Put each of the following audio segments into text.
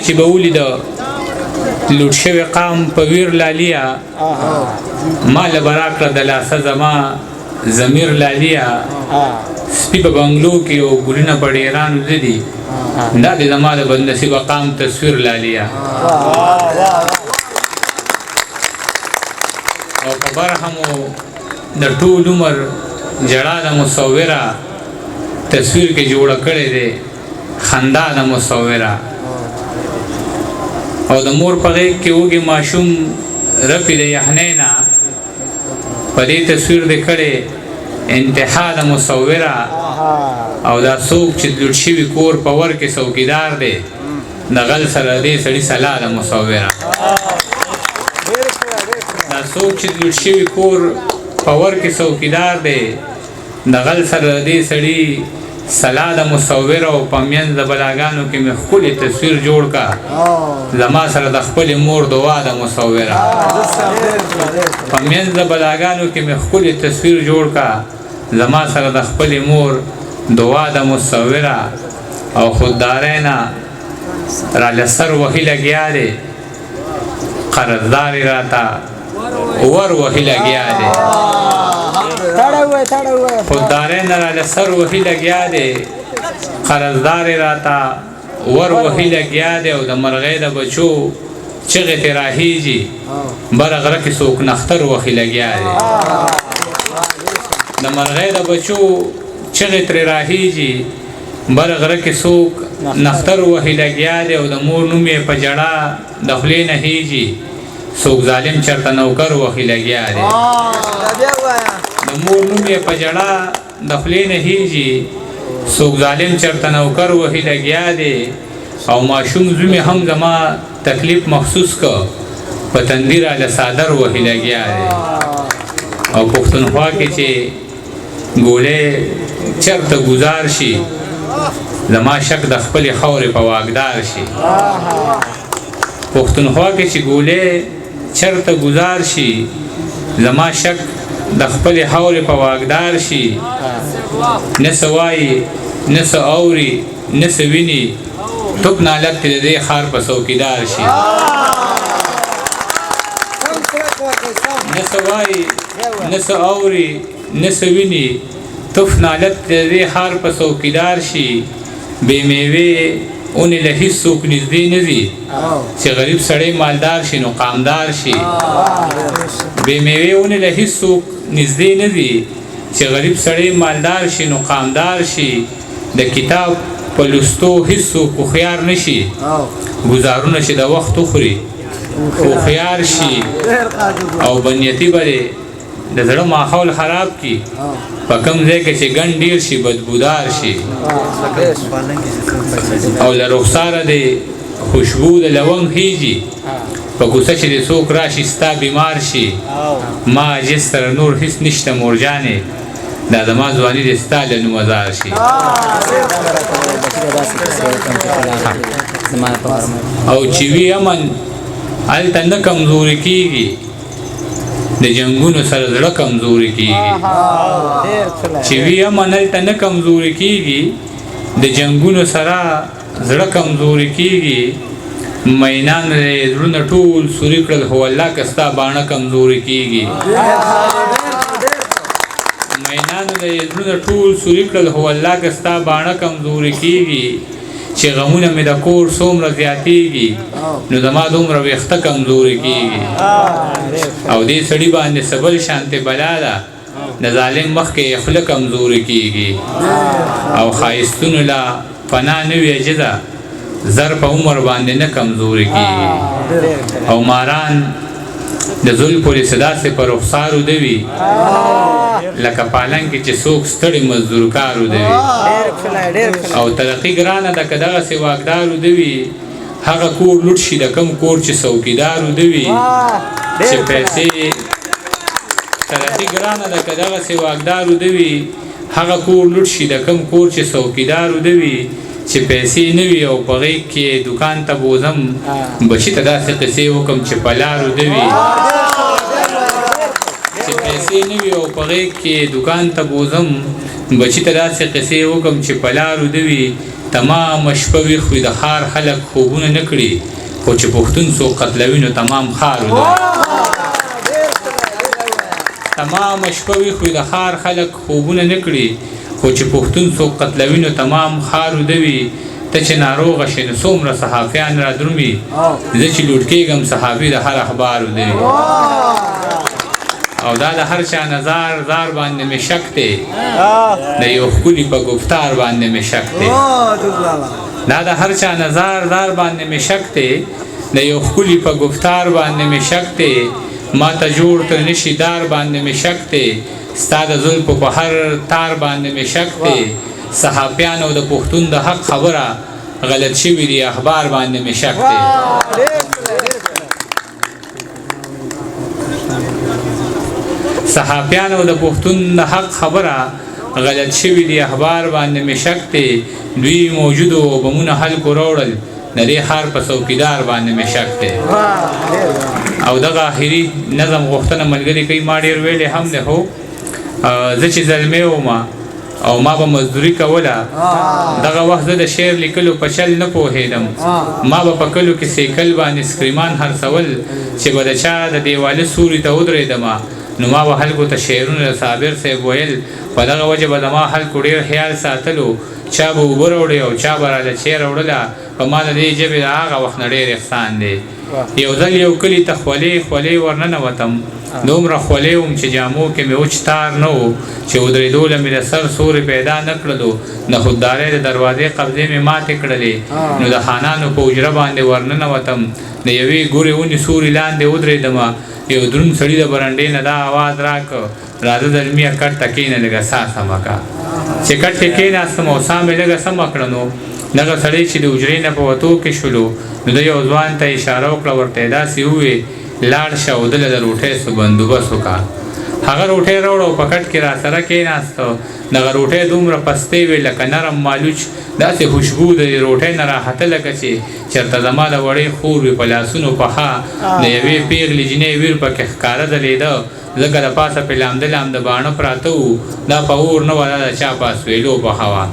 چې به ولیده لوټ شوی قام په ویر لالیا ما له به راکړه د لاسه زما ضمیر لالیا سپي په بنګلو کې او ګلونه په ډیرانو دي دا د زما د بدنصیبه قام تصویر لالیا او په برهمو د ټول عمر جړا د مصوره تصویر کې جوړه کړې ده خندا د مصوره او د مور په غېږ کې وږي ماشوم رپي د یخنۍ نه په دې تصویر دې کړې انتها د مصوره او دا څوک چې لوټ شوي کور په ور کې څوکیدار دی د غل سره دې سړي سلا د مصوره دا څوک چې لوټ شوي کور په ور کې څوکیدار دی د غل سره دې سړي سلا د مصوره او په منځ د بلاګانو کې مې ښکلې تصویر جوړ کا زما سره د خپلې مور دعا د مصوره په منځ د بلاګانو کې مې ښکلې تصویر جوړ کا زما سره د خپلې مور دعا د مصوره او خوددارۍ نه راله سر وهي لګیا دی قرضداري راته ور وهي لګیا دی خوددارۍ نه راله سر وهي لګیا دی قرضداري راته ور وهي لګیا دی او د مرغۍ د بچو چغې ترې راهیږي بره غره کې څوک نختر وهي لګیا دی د مرغۍ د بچو چغې ترې راهیږي بره غره کې څوک نختر وهي لګیا دی او د مور نوم یې په جړه د خولې نه هیږي څوک ظالم چرته نوکر وهي لګیا دی د مور نوم یې په جړه د خولې نه هیږي څوک ظالم چرته نوکر وهي لګیا دی او ماشوم زوی هم زما تکلیف محسوس که په تندي راله څادر وهي لګیا دی او پښتونخوا کې چې ګولې چرته ګزار شي زما شک د خپلې خاورې په واګدار شي پښتونخوا کې چې ګولې چرته ګزار شي زما شک د خپلې خاورې په واګدار شي نه څه وایي نه څه اوري نه څه ویني توپ نالت د دې ښار په څوکیدار شي نه څه وایي نه څه اوري نه څه ویني توف نالت د دې ښار په څوکیدار شي بې میوې اونې له هېڅ څوک نږدې نه ځي چې غریب سړی مالدار شي نو قامدار شي بې میوې اونې له هېڅ څوک نږدې نه ځي چې غریب سړی مالدار شي نو قامدار شي د کتاب په لوستو هېڅ څوک هوښیار نه شي ګزارونه چې د وخت وخوري هوښیار شي او بنیتي به د زړه ماحول خراب کی په کوم ځای کې چې ګڼ ډیر شي بدبودار شي او له رخساره د خوشبو د لونګ هیږي په کوڅه چې د څوک راشي ستا بیمار شي ما عاجز سره نور هېڅ نشته مورجانې دا زما ځواني د ستا له نومزار شي او چې وي امن هلته نه کمزوري کېږي د جنگونو سره زړه کمزوري کېږي چې وي امن هلته نه کمزوري کېږي د جنگونو سره زړه کمزوري کېږي مینان یې زړونه ټول سوري کړل خو الله که ستا باڼه کمزوري کېږي مینان یې زړونه ټول سوري کړل خو الله که ستا باڼه کمزوري کېږي چې غمونه مې د کور څومره زیاتېږي نو زما دومره ویښته کمزوري کېږي او دې سړي باندې څه بل شانتې بلا ده د ظالم مخ کې یې خوله کمزوري کېږي او ښایستونو له فنا نه وي عجزه زر په عمر باندې نه کمزوري کېږي او ماران د زلفو داسې داسې په رخسارو دوي لکه پالنګ کې چې څوک ستړي مزدورکارو دوي او ترقي ګرانه ده که دغسې واکدارو دوي هغه کور لوټ شي د کوم کور چې څوکیدارو دوي چې پیسې ترقي ګرانه ده که دغسې واکدارو دوي هغه کور لوټ شي د کوم کور چې څوکیدارو دوي چې پیسې نه وي او په غېږ کې دوکان ته بوځم بچي ته داسې قصې وکړم چې په لارو دوي چې پیسې نه وي او په غېږ کې دوکان ته بوځم بچي ته داسې قصې وکړم چې په لارو د وي تمام شپه ویښ وي د ښار خلک خوبونه نه کړي خو چې پښتون څوک قتلوي نو تمام ښار تمام شپه ویښ وي د ښار خلک خوبونه نه کړي خو چې پښتون څوک قتلوي نو تمام ښار ودوي ته چې ناروغه شې نو څومره صحافیان را درومي زه چې لوټ کېږم صحافي د هر اخبار ودوي او دا د هر چا نظر زار باندې مې شک دی د یو ښکلي په گفتار باندې مې شک دی دا د هر چا نظر زار باندې مې شک دی د یو ښکلي په گفتار باندې مې شک دی ما ته جوړ تر نشي دار باندې مې شک دی ستا د زلفو په هر تار باندې مې شک دی صحافیانو د پښتون د حق خبره غلط شوي دي اخبار باندې مې شک دی صحافیانو د پښتون د حق خبره غلط شوي دي اخبار باندې مې شک دی دوی موجودو بمونه خلکو راوړل د دې ښار په څوکیدار باندې مې شک دی او دغه آخري نظم غوښتنه ملګري کوي ما ډېر ویلې هم دی هو زه چې زلمی وم او ما به مزدوري کوله دغه وخت زه د شعر لیکلو په چل نه پوهېدم ما به په کلو کې سیکل باندې سکریمان خرڅول چې به د چا د دیواله سوري ته ودرېدمه نو ما به خلکو ته شعرونه د صابر صاحب ویل په دغه وجه به زما خلکو ډېر خیال ساتلو چا به اوبه راوړې او چا به راله چای راوړله په ما د دې ژبې د هغه وخت نه ډېر احسان دی یو ځل یو کلي ته خولې ورننوتم دومره خولې وم چې جامو کې مې وچ تار نه و چې ودرېدو له مې د سر سوري پیدا نه کړلو د خوددارۍ د دروازې قبضې مې ماتې کړلې نو د خانانو په حجره باندې ورننوتم د یوې ګورې ونې سوري لاندې ودرېدمه یو دروند سړي د برنډې نه دا اواز راکړ راځه زلمیه کټ ته کښېنه لږه ساه سمه کړه چې کټ کې کښېناستم او ساه مې لږه سمه کړه نو دغه سړی چې د حجرې نه په وتو کې شولو نو د یو ځوان ته اشاره وکړه ورته یې داسې ووې لاړ شه او دله د روټۍ څه بندوبست وکړه هغه روټۍ راوړه او په کټ کې راسره کښېناسته دغه روټۍ دومره پستې وې لکه نرم مالوچ داسې خوشبو د روټۍ نه راحته لکه چې چېرته زما د وړې خور وي په لاسونو پخه د یوې پېغلې جینۍ ویر پکې ښکاره ځلېده ځکه د پاسه پې لامده لامده باڼه پراته وو دا په اور نه وه دا د چا په اسویلو پخه وه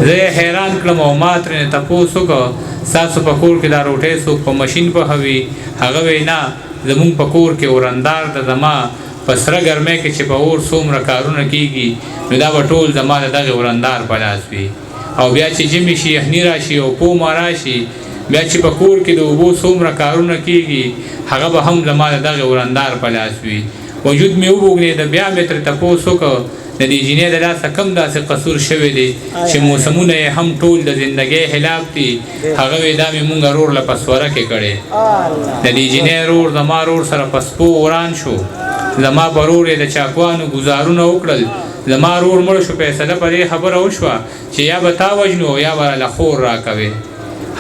زه یې حیران کړم او ما ترېنه تپوس وکړه ستاسو په کور کې دا روټۍ څوک په مشین پخوي هغه وی نه زمونږ په کور کې ورندار د زما په سره ګرمۍ کې چې په اور څومره کارونه کېږي نو دا به ټول زما د دغې ورندار په لاس وي او بیا چې ژمي شي یخني راشي او پومه راشي بیا چې په کور کې د اوبو څومره کارونه کېږي هغه به هم زما د دغې ورندار په لاس وي وجود مې وبوږنېده بیا مې ترې تپوس وکړه د دې جینۍ د لاسه کم داسې قصور شوی دی چې موسمونه یې هم ټول د زندګۍ خلاف دي هغه وی دا مې مونږ رور له په سوره کې کړې د دې جینۍ رور زما رور سره په سپو وران شو زما په رور یې د چاکوانو ګزارونه وکړل زما رور مړ شو فیصله په دې خبره وشوه چې یا به تا وژنو او یا به راله خور راکوې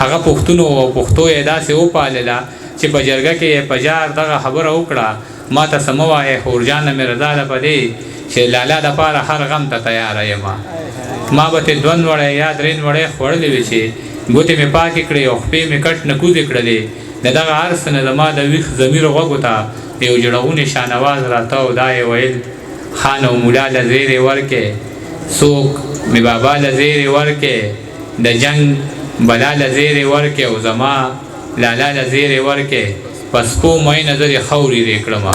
هغه پښتون او پښتو یې داسې وپالله چې په جرګه کې یې په جار دغه خبره وکړه ما ته څه مه وایې خورجانه مې رضا ده په دې چې لالا دپاره هر غم ته تیاره یم ما به ترې دوه نوړی یا درې نوړی خوړلې وې چې ګوتې مې پاکې کړې او خپې مې کټ نه کوزې کړلې د دغه هر څه نه زما د ویښ ضمیر غوږو ته یو جړغونې شانواز راته او دا یې ویل خان او مولا له زیرې ورکې څوک مې بابا له زیرې ورکې د جنګ بلا له زیرې ورکې او زما لالا له زیرې ورکې په سپو مینه زه دې خاورې دې کړمه